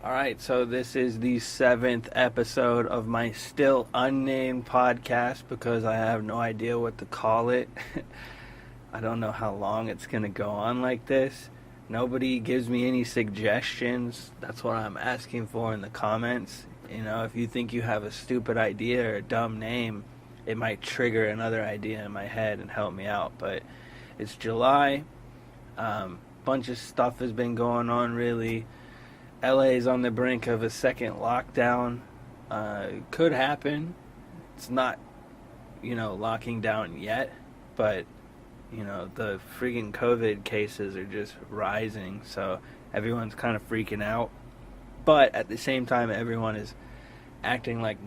Alright, so this is the 7th episode of my still unnamed podcast because I have no idea what to call it. I don't know how long it's going to go on like this. Nobody gives me any suggestions. That's what I'm asking for in the comments. You know, if you think you have a stupid idea or a dumb name, it might trigger another idea in my head and help me out. But it's July. Bunch of stuff has been going on, really. LA is on the brink of a second lockdown. Could happen. It's not, locking down yet, but, the freaking COVID cases are just rising, so everyone's kind of freaking out. But at the same time, everyone is acting like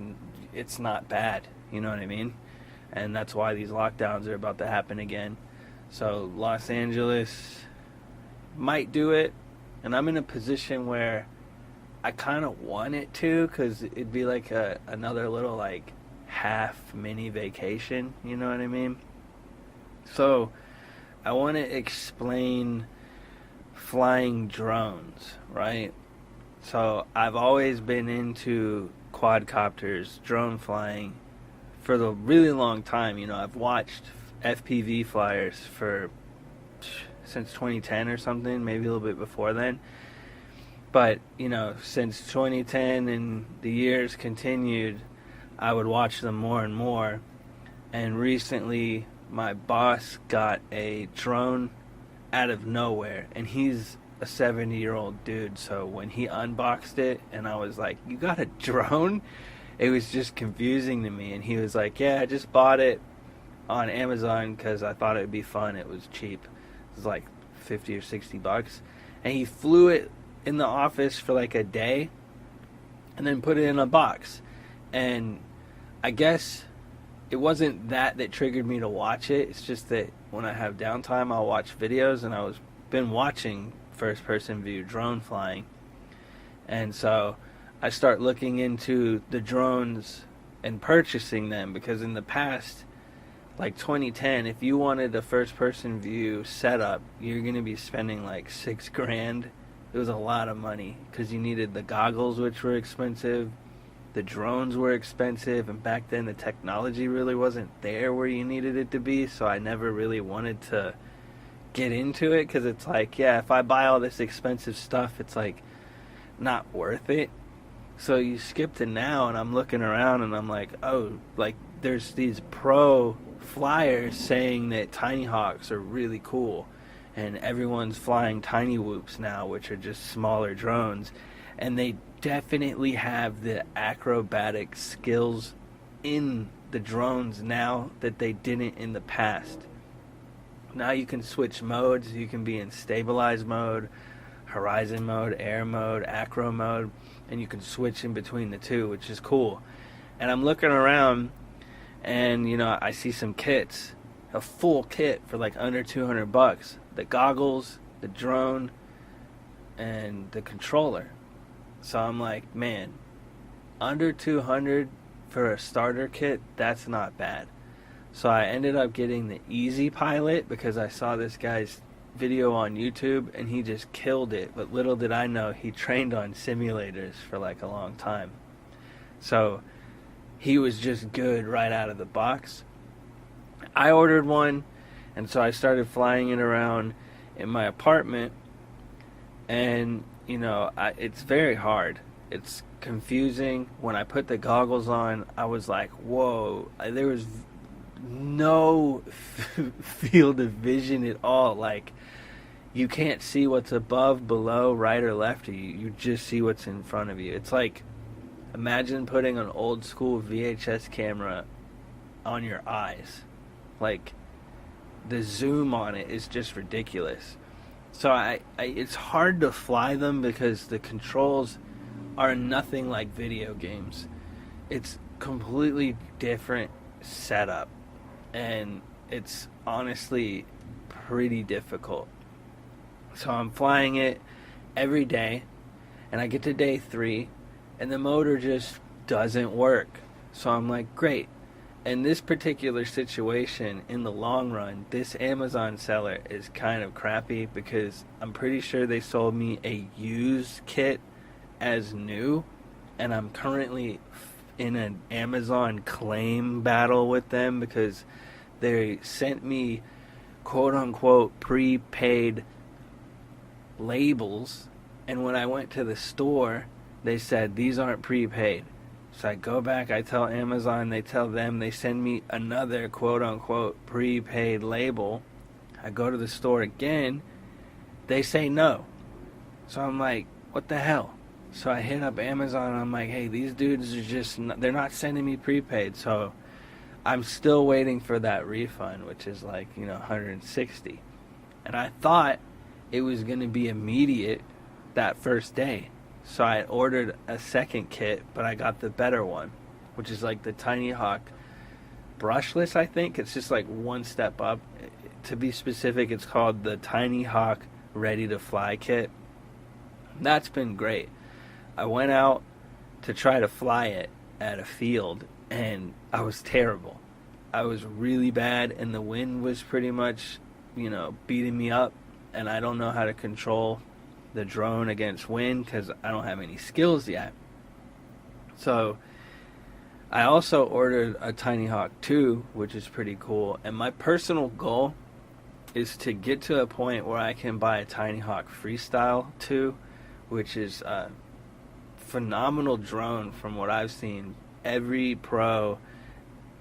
it's not bad, you know what I mean? And that's why these lockdowns are about to happen again. So Los Angeles might do it. And I'm in a position where I kind of want it to, because it'd be like another little like half mini vacation, you know what I mean? So I want to explain flying drones, right? So I've always been into quadcopters, drone flying, for the really long time. I've watched FPV flyers since 2010 or something, maybe a little bit before then. But, since 2010 and the years continued, I would watch them more and more. And recently, my boss got a drone out of nowhere. And he's a 70-year-old dude, so when he unboxed it, and I was like, "You got a drone?" It was just confusing to me. And he was like, "Yeah, I just bought it on Amazon because I thought it would be fun. It was cheap. It was like 50 or 60 bucks." And he flew it in the office for like a day and then put it in a box. And I guess it wasn't that triggered me to watch it. It's just that when I have downtime, I'll watch videos, and been watching first person view drone flying. And so I start looking into the drones and purchasing them, because in the past, like 2010, if you wanted a first-person view setup, you're going to be spending like $6,000. It was a lot of money because you needed the goggles, which were expensive. The drones were expensive, and back then the technology really wasn't there where you needed it to be, so I never really wanted to get into it, because it's like, yeah, if I buy all this expensive stuff, it's like not worth it. So you skip to now, and I'm looking around, and I'm like, oh, like there's these pro flyers saying that Tiny Hawks are really cool, and everyone's flying Tiny Whoops now, which are just smaller drones, and they definitely have the acrobatic skills in the drones now that they didn't in the past. Now you can switch modes. You can be in stabilized mode, horizon mode, air mode, acro mode, and you can switch in between the two, which is cool. And I'm looking around, and I see some kits, a full kit for like under $200. The goggles, the drone, and the controller. So I'm like, man, under $200 for a starter kit, that's not bad. So I ended up getting the Easy Pilot because I saw this guy's video on YouTube and he just killed it. But little did I know, he trained on simulators for like a long time. So he was just good right out of the box. I ordered one, and so I started flying it around in my apartment, and it's very hard. It's confusing. When I put the goggles on, I was like, whoa, there was no field of vision at all. Like, you can't see what's above, below, right, or left of you. You just see what's in front of you. It's like, imagine putting an old school VHS camera on your eyes. Like, the zoom on it is just ridiculous. So it's hard to fly them because the controls are nothing like video games. It's completely different setup, and it's honestly pretty difficult. So I'm flying it every day, and I get to day 3, and the motor just doesn't work. So I'm like, great. In this particular situation, in the long run, this Amazon seller is kind of crappy because I'm pretty sure they sold me a used kit as new, and I'm currently in an Amazon claim battle with them because they sent me quote unquote prepaid labels, and when I went to the store they said these aren't prepaid. So I go back, I tell Amazon, they tell them, they send me another quote unquote prepaid label. I go to the store again, they say no. So I'm like, what the hell? So I hit up Amazon and I'm like, hey, these dudes are just, they're not sending me prepaid. So I'm still waiting for that refund, which is like, $160. And I thought it was going to be immediate that first day. So I ordered a second kit, but I got the better one, which is like the Tiny Hawk brushless, I think. It's just like one step up. To be specific, it's called the Tiny Hawk Ready to Fly kit. That's been great. I went out to try to fly it at a field, and I was terrible. I was really bad, and the wind was pretty much, beating me up, and I don't know how to control the drone against wind because I don't have any skills yet. So I also ordered a Tiny Hawk 2, which is pretty cool, and my personal goal is to get to a point where I can buy a Tiny Hawk Freestyle 2, which is a phenomenal drone from what I've seen. Every pro,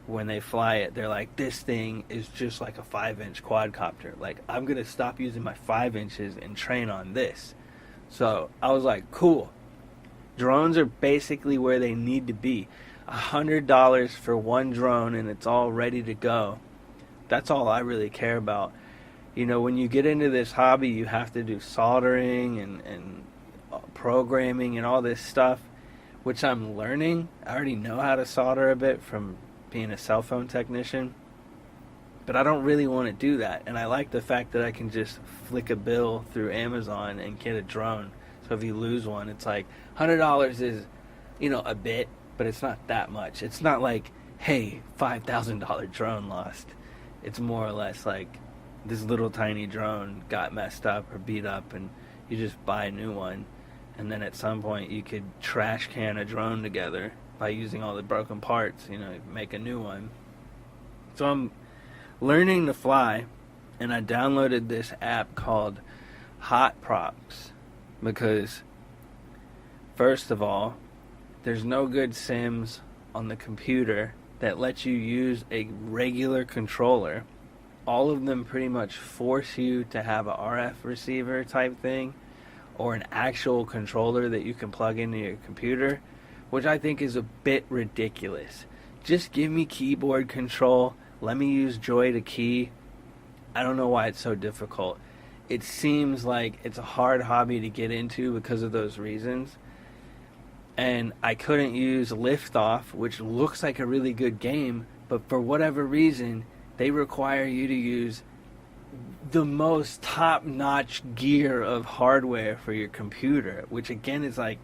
when they fly it, they're like, this thing is just like a 5-inch quadcopter. Like, I'm going to stop using my 5 inches and train on this. So I was like, cool. Drones are basically where they need to be. $100 for one drone and it's all ready to go. That's all I really care about. When you get into this hobby, you have to do soldering and programming and all this stuff, which I'm learning. I already know how to solder a bit from being a cell phone technician, but I don't really want to do that. And I like the fact that I can just flick a bill through Amazon and get a drone. So if you lose one, it's like $100 is, a bit, but it's not that much. It's not like, hey, $5,000 drone lost. It's more or less like this little tiny drone got messed up or beat up, and you just buy a new one. And then at some point you could trash can a drone together by using all the broken parts, make a new one. So I'm learning to fly, and I downloaded this app called Hot Props because, first of all, there's no good sims on the computer that lets you use a regular controller. All of them pretty much force you to have a RF receiver type thing or an actual controller that you can plug into your computer, which I think is a bit ridiculous. Just give me keyboard control. Let me use Joy to key. I don't know why it's so difficult. It seems like it's a hard hobby to get into because of those reasons. And I couldn't use Liftoff, which looks like a really good game, but for whatever reason, they require you to use the most top-notch gear of hardware for your computer, which again is like,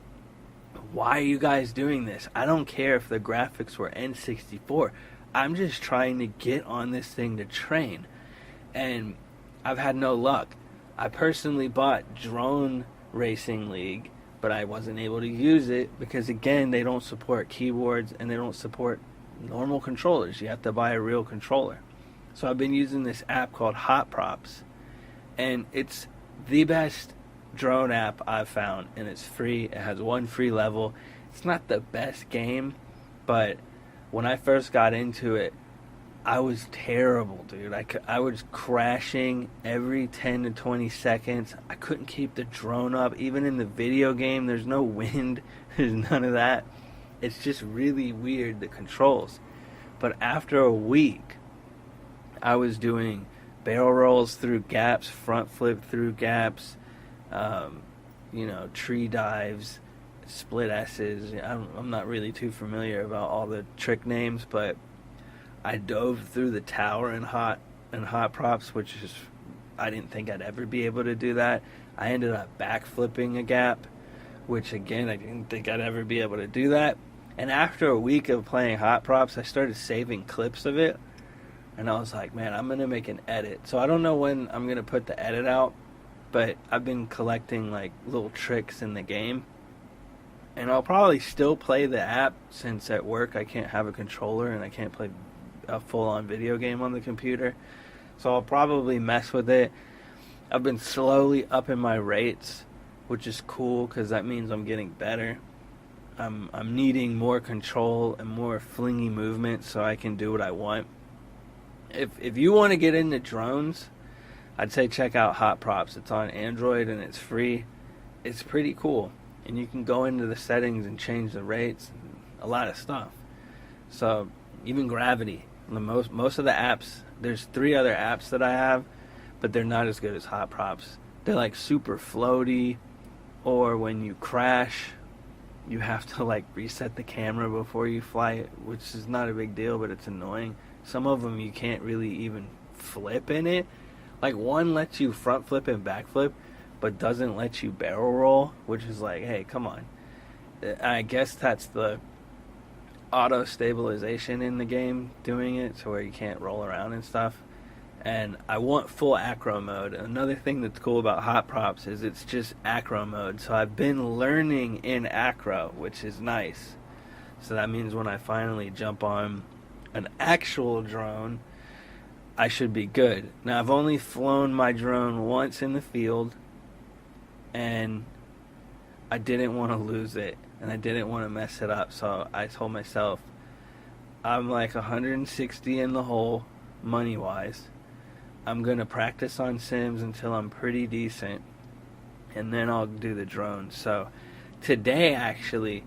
why are you guys doing this? I don't care if the graphics were N64. I'm just trying to get on this thing to train. And I've had no luck. I personally bought Drone Racing League, but I wasn't able to use it because, again, they don't support keyboards and they don't support normal controllers. You have to buy a real controller. So I've been using this app called Hot Props, and it's the best drone app I've found, and it's free. It has one free level. It's not the best game, but when I first got into it, I was terrible, dude. I was crashing every 10 to 20 seconds. I couldn't keep the drone up. Even in the video game, there's no wind. There's none of that. It's just really weird, the controls. But after a week, I was doing barrel rolls through gaps, front flip through gaps, tree dives, split S's. I'm not really too familiar about all the trick names, but I dove through the tower in hot props, which is, I didn't think I'd ever be able to do that. I ended up backflipping a gap, which again, I didn't think I'd ever be able to do that. And after a week of playing hot props, I started saving clips of it. And I was like, man, I'm going to make an edit. So I don't know when I'm going to put the edit out, but I've been collecting like little tricks in the game. And I'll probably still play the app since at work I can't have a controller and I can't play a full-on video game on the computer. So I'll probably mess with it. I've been slowly upping my rates, which is cool because that means I'm getting better. I'm needing more control and more flingy movement so I can do what I want. If you want to get into drones, I'd say check out Hot Props. It's on Android and it's free. It's pretty cool. And you can go into the settings and change the rates and a lot of stuff. So even gravity. Most of the apps, there's 3 other apps that I have, but they're not as good as Hot Props. They're like super floaty, or when you crash, you have to like reset the camera before you fly it, which is not a big deal, but it's annoying. Some of them you can't really even flip in it. Like one lets you front flip and back flip, but doesn't let you barrel roll, which is like, hey, come on. I guess that's the auto stabilization in the game doing it, so where you can't roll around and stuff. And I want full acro mode. Another thing that's cool about Hot Props is it's just acro mode. So I've been learning in acro, which is nice. So that means when I finally jump on an actual drone, I should be good. Now I've only flown my drone once in the field, and I didn't want to lose it, and I didn't want to mess it up. So I told myself, I'm like 160 in the hole, money-wise. I'm going to practice on sims until I'm pretty decent, and then I'll do the drone. So today, actually,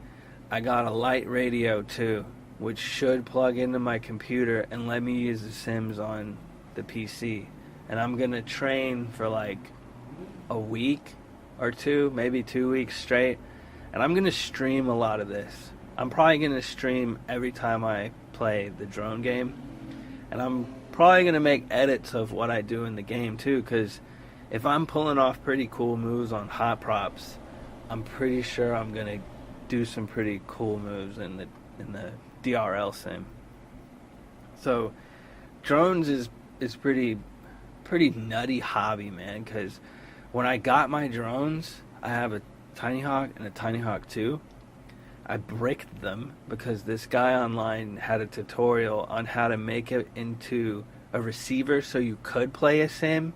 I got a light radio too, which should plug into my computer and let me use the sims on the PC. And I'm going to train for like a week or 2, maybe 2 weeks straight. And I'm going to stream a lot of this. I'm probably going to stream every time I play the drone game. And I'm probably going to make edits of what I do in the game too, because if I'm pulling off pretty cool moves on Hot Props, I'm pretty sure I'm going to do some pretty cool moves in the DRL sim. So drones is pretty nutty hobby, man, because when I got my drones, I have a Tiny Hawk and a Tiny Hawk 2. I bricked them because this guy online had a tutorial on how to make it into a receiver so you could play a sim,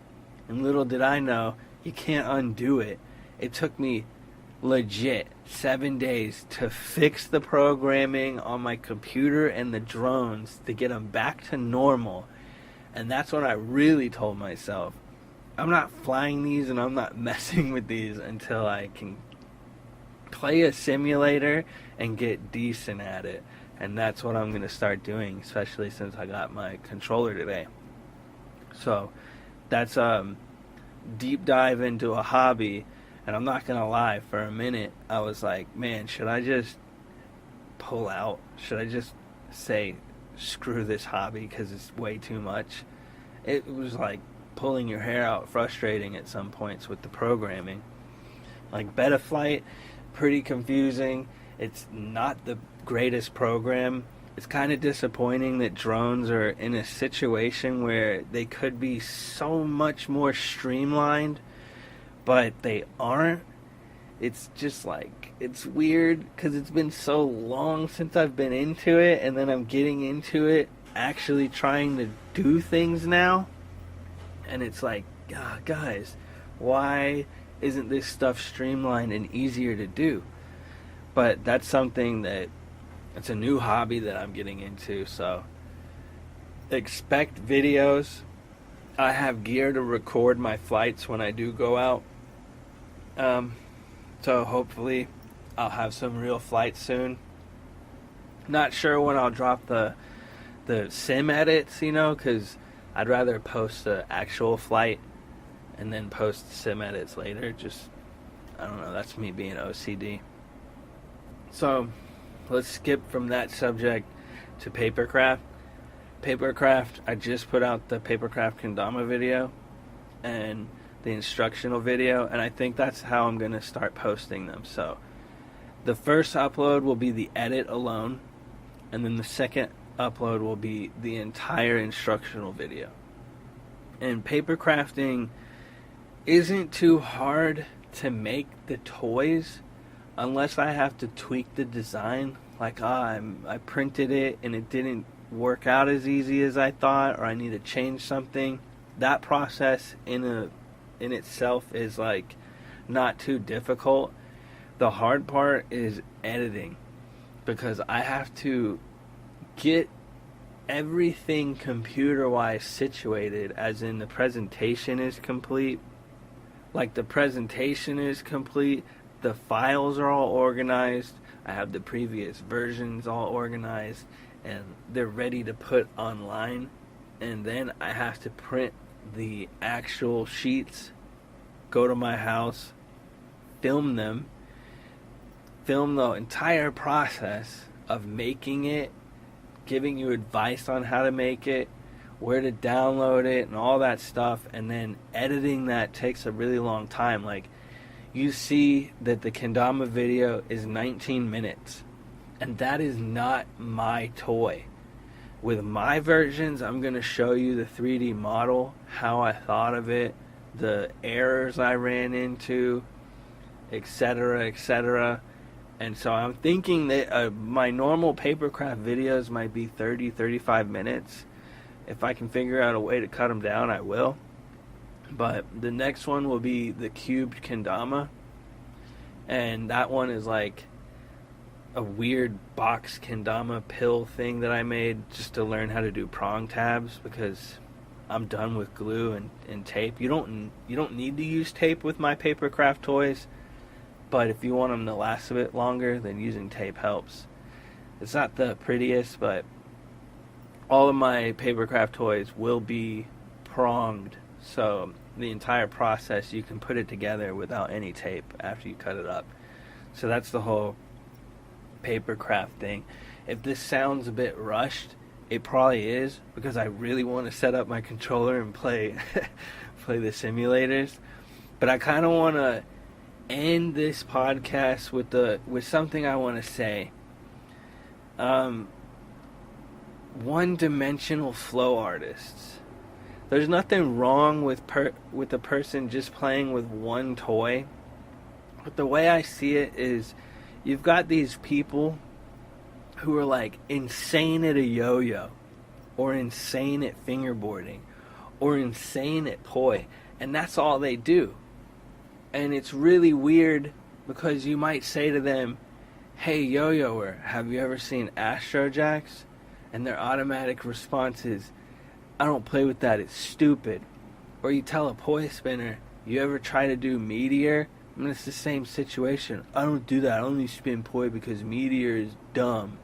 and little did I know, you can't undo it. It took me legit 7 days to fix the programming on my computer and the drones to get them back to normal. And that's when I really told myself, I'm not flying these and I'm not messing with these until I can play a simulator and get decent at it. And that's what I'm going to start doing, especially since I got my controller today. So that's deep dive into a hobby. And I'm not going to lie, for a minute I was like, man, should I just pull out? Should I just say screw this hobby because it's way too much? It was like pulling your hair out, frustrating at some points with the programming. Like Betaflight, pretty confusing. It's not the greatest program. It's kind of disappointing that drones are in a situation where they could be so much more streamlined, but they aren't. It's just like, it's weird because it's been so long since I've been into it, and then I'm getting into it, actually trying to do things now, and it's like, guys, why isn't this stuff streamlined and easier to do? But that's something that, it's a new hobby that I'm getting into, so expect videos. I have gear to record my flights when I do go out. So hopefully I'll have some real flights soon. Not sure when I'll drop the sim edits, because I'd rather post the actual flight and then post sim edits later. Just, I don't know, that's me being OCD. So let's skip from that subject to Papercraft. Papercraft, I just put out the Papercraft Kendama video and the instructional video, and I think that's how I'm going to start posting them. So the first upload will be the edit alone, and then the second upload will be the entire instructional video. And papercrafting isn't too hard to make the toys. unless I have to tweak the design, like I printed it and it didn't work out as easy as I thought, or I need to change something, that process in itself is like not too difficult. The hard part is editing, because I have to get everything computer-wise situated, as in the presentation is complete. Like, the presentation is complete, the files are all organized, I have the previous versions all organized, and they're ready to put online. And then I have to print the actual sheets, go to my house, film them, film the entire process of making it, giving you advice on how to make it, where to download it, and all that stuff. And then editing that takes a really long time. Like, you see that the kendama video is 19 minutes, and that is not my toy. With my versions, I'm going to show you the 3D model, how I thought of it, the errors I ran into, etc., etc. And so I'm thinking that my normal papercraft videos might be 30-35 minutes. If I can figure out a way to cut them down, I will. But the next one will be the cubed kendama. And that one is like a weird box kendama pill thing that I made just to learn how to do prong tabs, because I'm done with glue and tape. You don't need to use tape with my papercraft toys, but if you want them to last a bit longer, then using tape helps. It's not the prettiest, but all of my papercraft toys will be pronged, so the entire process, you can put it together without any tape after you cut it up. So that's the whole papercraft thing. If this sounds a bit rushed, it probably is, because I really want to set up my controller and play the simulators. But I kind of want to end this podcast with something I want to say. One-dimensional flow artists. There's nothing wrong with a person just playing with one toy. But the way I see it is, you've got these people who are like insane at a yo-yo, or insane at fingerboarding, or insane at poi, and that's all they do. And it's really weird, because you might say to them, "Hey yo-yoer, have you ever seen Astro Jacks?" And their automatic response is, "I don't play with that, it's stupid." Or you tell a poi spinner, "You ever try to do Meteor?" I mean, it's the same situation. "I don't do that, I only spin poi because Meteor is dumb."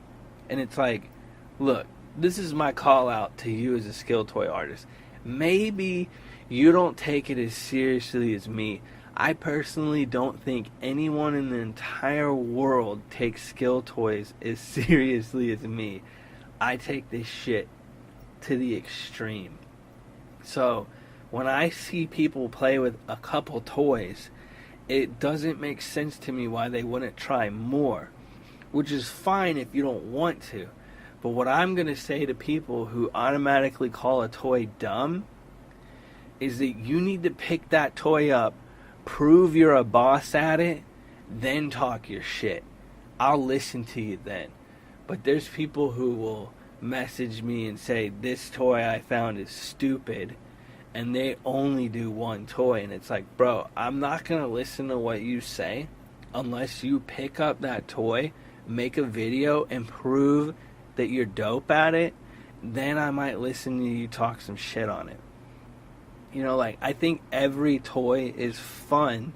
And it's like, look, this is my call out to you as a skill toy artist. Maybe you don't take it as seriously as me. I personally don't think anyone in the entire world takes skill toys as seriously as me. I take this shit to the extreme. So when I see people play with a couple toys, it doesn't make sense to me why they wouldn't try more, which is fine if you don't want to. But what I'm going to say to people who automatically call a toy dumb is that you need to pick that toy up, prove you're a boss at it, then talk your shit. I'll listen to you then. But there's people who will message me and say, "This toy I found is stupid," and they only do one toy. And it's like, bro, I'm not going to listen to what you say unless you pick up that toy, make a video, and prove that you're dope at it. Then I might listen to you talk some shit on it. You know, like, I think every toy is fun.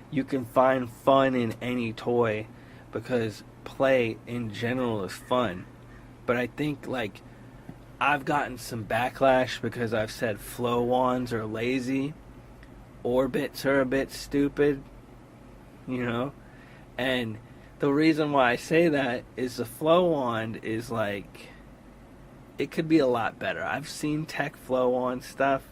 You can find fun in any toy, because play in general is fun. But I think, like, I've gotten some backlash because I've said flow wands are lazy, orbits are a bit stupid, you know? And the reason why I say that is the flow wand is like, it could be a lot better. I've seen tech flow wand stuff.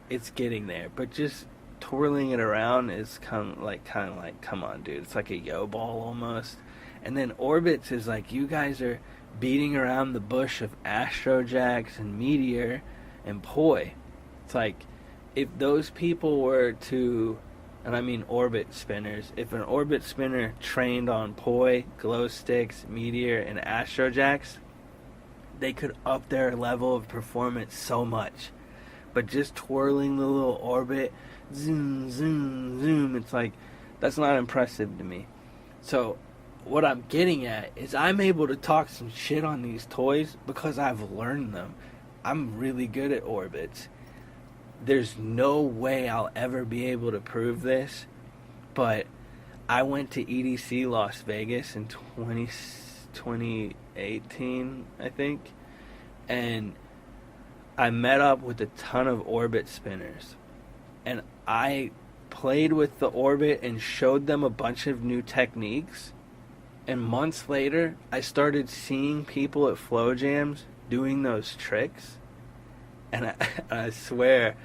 It's getting there. But just twirling it around is kind of like, come on, dude. It's like a yo ball almost. And then orbits is like, you guys are beating around the bush of Astro Jacks and Meteor and poi. It's like, if those people were to and I mean orbit spinners. If an orbit spinner trained on poi, glow sticks, meteor, and astrojacks, they could up their level of performance so much. But just twirling the little orbit, zoom, zoom, zoom, it's like, that's not impressive to me. So what I'm getting at is I'm able to talk some shit on these toys because I've learned them. I'm really good at orbits. There's no way I'll ever be able to prove this, but I went to EDC Las Vegas in 2018, I think, and I met up with a ton of orbit spinners, and I played with the orbit and showed them a bunch of new techniques, and months later, I started seeing people at flow jams doing those tricks, and I swear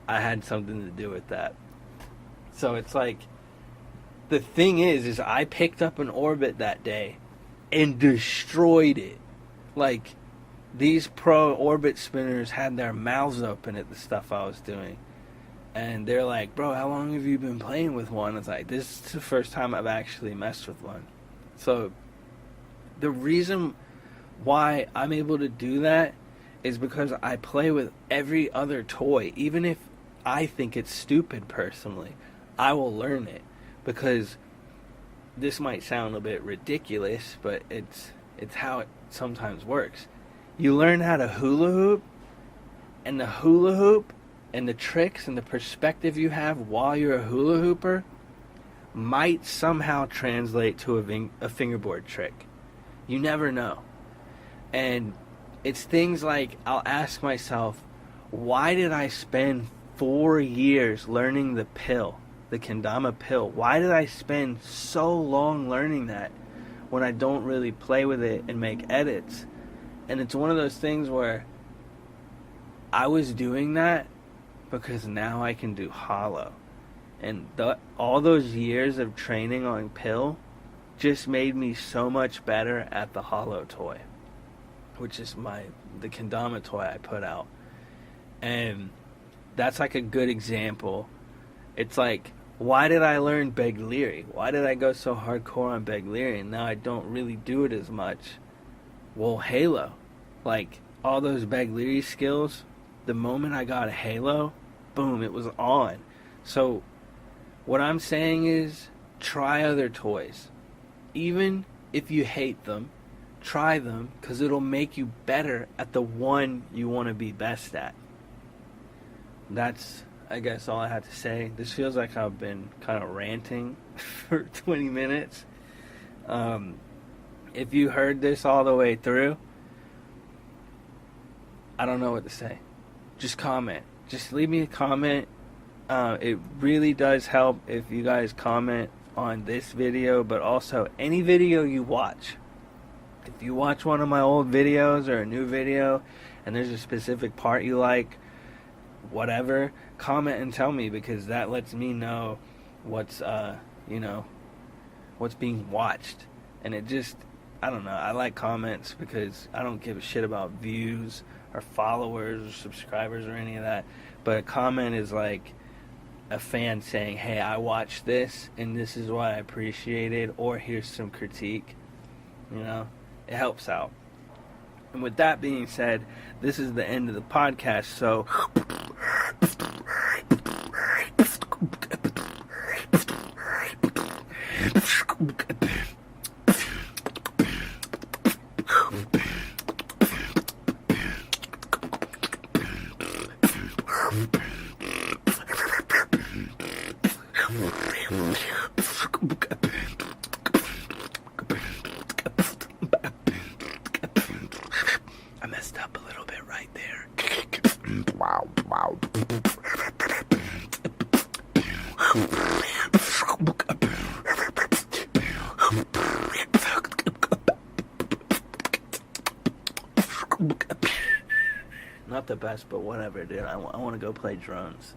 I had something to do with that. So it's like, the thing is I picked up an orbit that day and destroyed it. Like, these pro orbit spinners had their mouths open at the stuff I was doing. And they're like, bro, how long have you been playing with one? It's like, this is the first time I've actually messed with one. So the reason why I'm able to do that is because I play with every other toy. Even if I think it's stupid personally, I will learn it. Because this might sound a bit ridiculous, but it's how it sometimes works. You learn how to hula hoop, and the hula hoop and the tricks and the perspective you have while you're a hula hooper might somehow translate to a fingerboard trick. You never know. And it's things like, I'll ask myself, why did I spend 4 years learning the pill, the kendama pill? Why did I spend so long learning that when I don't really play with it and make edits? And it's one of those things where I was doing that because now I can do hollow. And all those years of training on pill just made me so much better at the hollow toy, which is the kendama toy I put out. And that's like a good example. It's like, why did I learn Beglieri? Why did I go so hardcore on Beglieri and now I don't really do it as much? Well, Halo. Like, all those Beglieri skills, the moment I got a Halo, boom, it was on. So what I'm saying is, try other toys. Even if you hate them, try them, because it'll make you better at the one you want to be best at. That's, I guess, all I have to say. This feels like I've been kind of ranting for 20 minutes. If you heard this all the way through, I don't know what to say. Just comment. Just leave me a comment. It really does help if you guys comment on this video, but also any video you watch. If you watch one of my old videos or a new video and there's a specific part you like, whatever, comment and tell me, because that lets me know what's what's being watched. And it just, I don't know, I like comments because I don't give a shit about views or followers or subscribers or any of that. But a comment is like a fan saying, hey, I watched this and this is what I appreciated, or here's some critique. You know, it helps out. And with that being said, this is the end of the podcast, so I messed up a little bit right there. Wow. Not the best, but whatever, dude. I want to go play drones.